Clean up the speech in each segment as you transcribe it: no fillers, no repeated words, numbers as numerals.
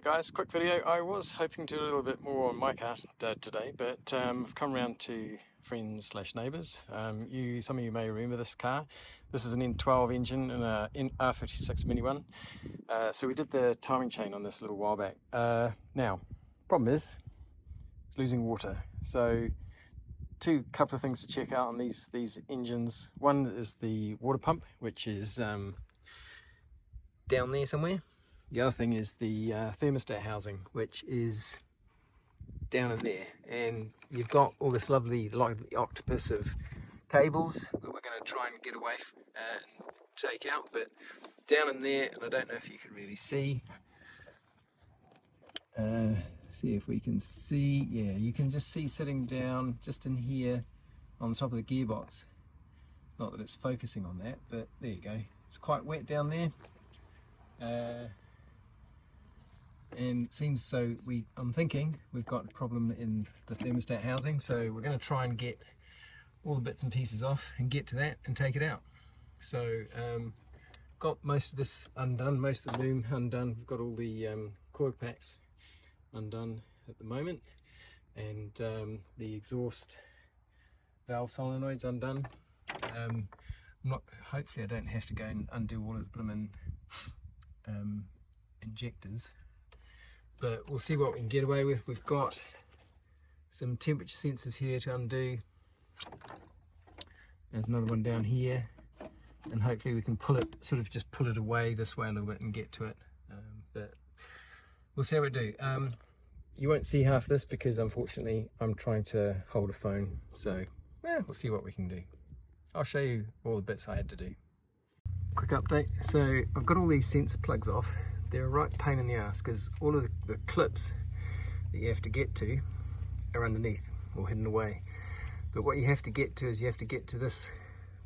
Hey guys, quick video. I was hoping to do a little bit more on my car today, but I've come around to friends slash neighbours. Some of you may remember this car. This is an N12 engine and a R56 Mini one. So we did the timing chain on this a little while back. Now, problem is, it's losing water. So couple of things to check out on these engines. One is the water pump, which is down there somewhere. The other thing is the thermostat housing, which is down in there. And you've got all this lovely octopus of cables that we're going to try and get away and take out. But down in there, and I don't know if you can really see. See if we can see. Yeah, you can just see sitting down just in here on the top of the gearbox. Not that it's focusing on that, but there you go. It's quite wet down there. And it seems so I'm thinking we've got a problem in the thermostat housing, so we're going to try and get all the bits and pieces off and get to that and take it out. So got most of this undone, most of the loom undone. We've got all the coil packs undone at the moment, and the exhaust valve solenoids undone. Hopefully I don't have to go and undo all of the blooming injectors, but we'll see what we can get away with. We've got some temperature sensors here to undo. There's another one down here, and hopefully we can just pull it away this way a little bit and get to it. But we'll see how we do. You won't see half this because unfortunately I'm trying to hold a phone, so we'll see what we can do. I'll show you all the bits I had to do. Quick update. So I've got all these sensor plugs off. They're a right pain in the ass because all of the clips that you have to get to are underneath or hidden away. But what you have to get to is you have to get to this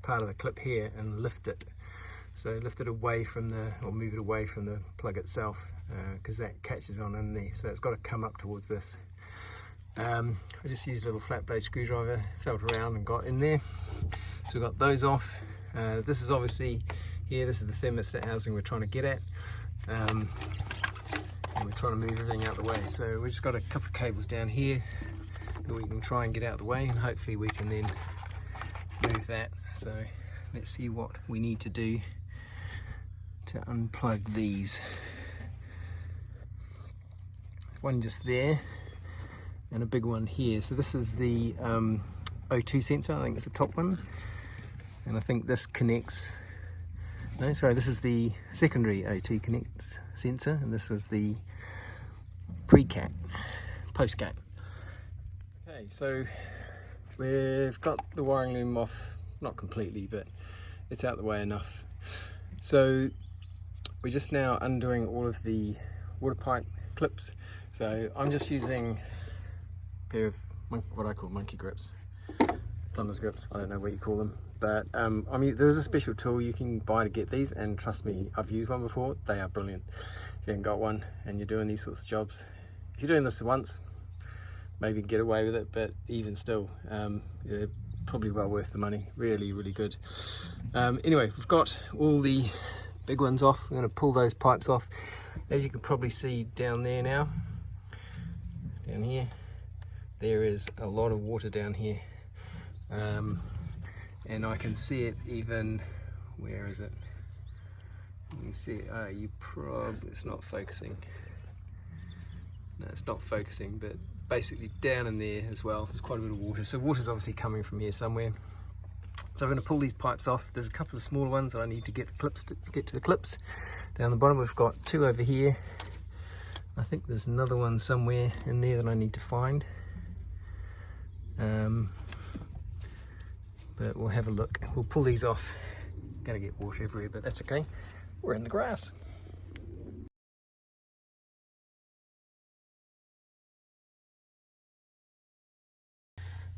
part of the clip here and lift it. So lift it away from or move it away from the plug itself, because that catches on underneath. So it's got to come up towards this. I just used a little flat blade screwdriver, felt around and got in there. So we've got those off. This is obviously here, this is the thermostat housing we're trying to get at. And we're trying to move everything out of the way. So we've just got a couple of cables down here that we can try and get out of the way, and hopefully we can then move that. So let's see what we need to do to unplug these. One just there and a big one here. So this is the O2 sensor, I think it's the top one, and I think this connects, no sorry, this is the secondary O2 connects sensor, and this is the pre-cat, post-cat. Okay, so we've got the wiring loom off, not completely, but it's out the way enough. So we're just now undoing all of the water pipe clips. So I'm just using a pair of what I call monkey grips, plumber's grips, I don't know what you call them, but there is a special tool you can buy to get these, and trust me, I've used one before. They are brilliant. If you haven't got one and you're doing these sorts of jobs, if you're doing this once, maybe you can get away with it, but even still, yeah, probably well worth the money. Really, really good. Anyway, we've got all the big ones off. We're going to pull those pipes off. As you can probably see down there now, down here, there is a lot of water down here. And I can see it even, where is it? You can see it, it's not focusing. No, it's not focusing, but basically down in there as well, there's quite a bit of water. So water's obviously coming from here somewhere. So I'm going to pull these pipes off. There's a couple of smaller ones that I need to get to the clips. Down the bottom we've got two over here. I think there's another one somewhere in there that I need to find. But we'll have a look. We'll pull these off. Going to get water everywhere, but that's okay. We're in the grass.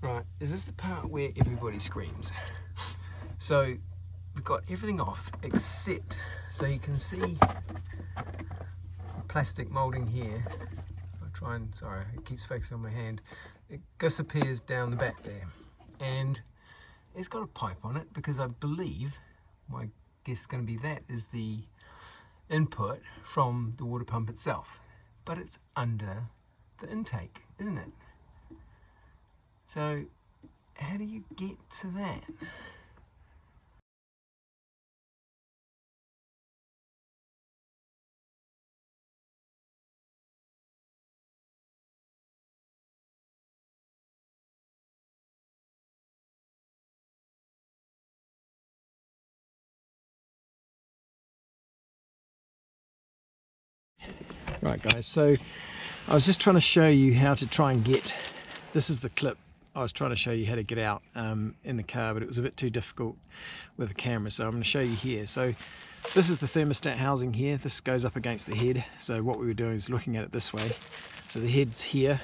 Right, is this the part where everybody screams? So we've got everything off except, so you can see plastic moulding here. I'll try and, sorry, it keeps focusing on my hand. It disappears down the back there, and it's got a pipe on it, because I believe, my guess is going to be that is the input from the water pump itself. but it's under the intake, isn't it? So how do you get to that? Right guys, so I was just trying to show you how to try and get, this is the clip I was trying to show you how to get out in the car, but it was a bit too difficult with the camera, so I'm going to show you here. So this is the thermostat housing here. This goes up against the head, so what we were doing is looking at it this way. So the head's here,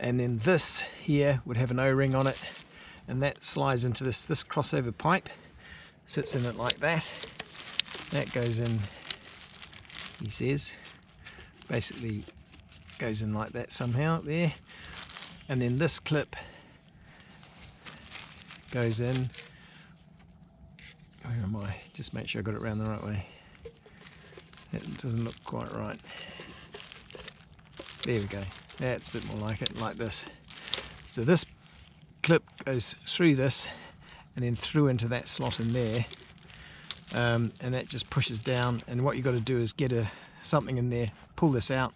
and then this here would have an O-ring on it, and that slides into this crossover pipe, sits in it like that. That goes in, he says, basically goes in like that somehow there, and then this clip goes in. Where am I? Just make sure I got it around the right way. It doesn't look quite right. There we go. That's a bit more like it, like this. So this clip goes through this and then through into that slot in there, and that just pushes down, and what you've got to do is get something in there, pull this out,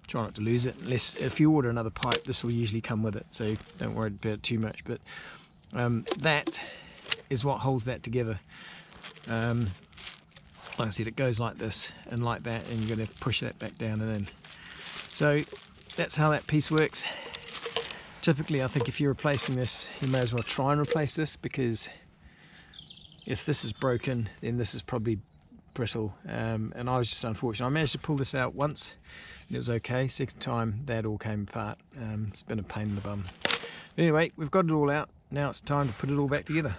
try not to lose it, unless if you order another pipe this will usually come with it, so don't worry about it too much, but that is what holds that together. Like I said, it goes like this and like that, and you're going to push that back down and in. So that's how that piece works. Typically I think if you're replacing this, you may as well try and replace this, because if this is broken then this is probably brittle, and I was just unfortunate. I managed to pull this out once and it was okay. Second time that all came apart. It's been a pain in the bum. Anyway, we've got it all out. Now it's time to put it all back together.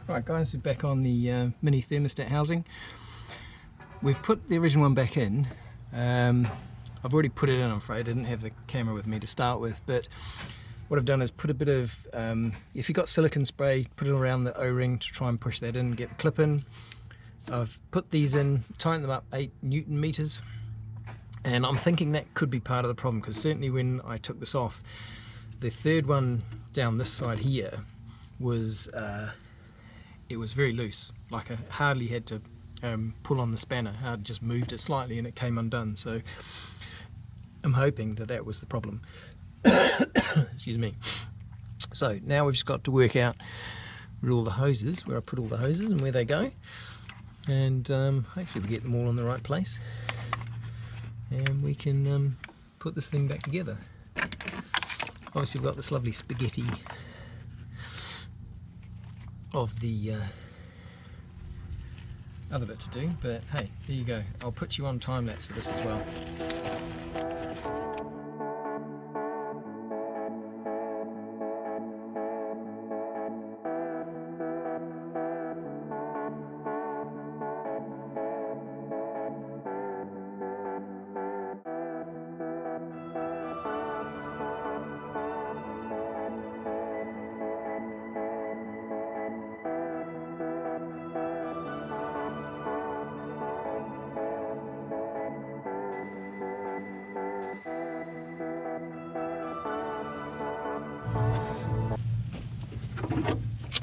Right guys, we're back on the mini thermostat housing. We've put the original one back in. I've already put it in, I'm afraid. I didn't have the camera with me to start with, but what I've done is put a bit of, if you've got silicone spray, put it around the O-ring to try and push that in, get the clip in. I've put these in, tightened them up 8 Newton meters, and I'm thinking that could be part of the problem, because certainly when I took this off, the third one down this side here was, it was very loose. Like I hardly had to pull on the spanner. I just moved it slightly and it came undone. So I'm hoping that that was the problem. Excuse me. So now we've just got to work out where all the hoses, where I put all the hoses and where they go, and hopefully we get them all in the right place, and we can put this thing back together. Obviously we've got this lovely spaghetti of the other bit to do, but hey, there you go. I'll put you on time lapse for this as well.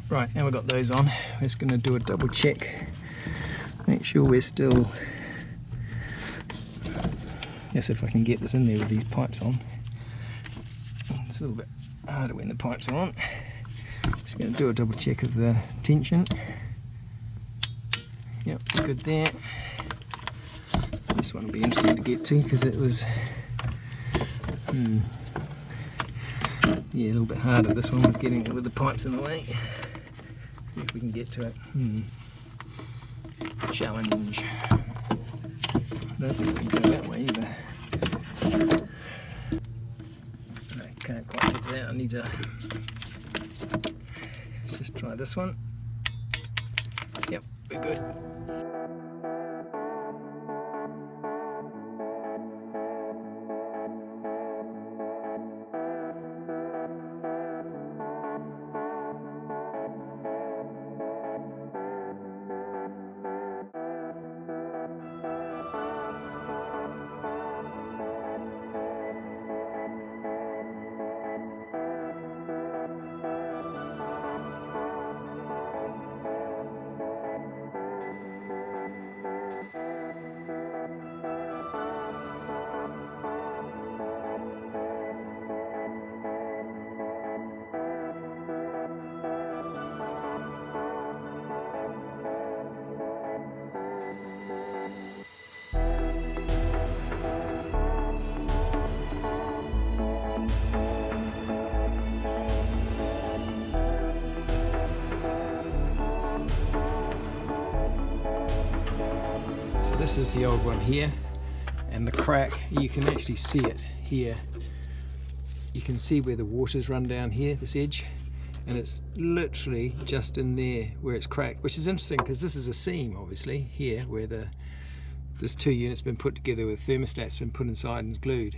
Right, now we've got those on, we're just going to do a double check, make sure we're still, yes, if I can get this in there with these pipes on. It's a little bit harder when the pipes are on. Just going to do a double check of the tension. Yep, good there. This one will be interesting to get to because it was, yeah, a little bit harder this one with getting it with the pipes in the way. See if we can get to it. Challenge. I don't think we can go that way either. I can't quite get to that. I need to. Let's just try this one. Yep, we're good. this is the old one here, and the crack, you can actually see it here. You can see where the water's run down here, this edge, and it's literally just in there where it's cracked, which is interesting because this is a seam obviously here where this 2 units been put together with thermostats been put inside and glued,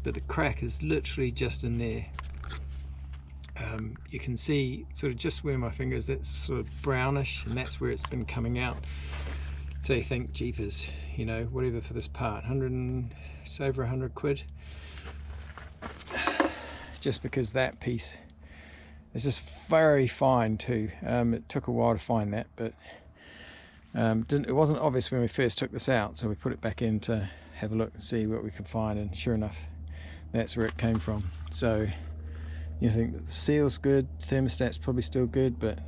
but the crack is literally just in there. You can see sort of just where my finger is, that's sort of brownish, and that's where it's been coming out. So you think, jeepers, you know, whatever for this part, it's over 100 quid, just because that piece is just very fine too. It took a while to find that, but it wasn't obvious when we first took this out, so we put it back in to have a look and see what we could find, and sure enough, that's where it came from. So you think that the seal's good, thermostat's probably still good, but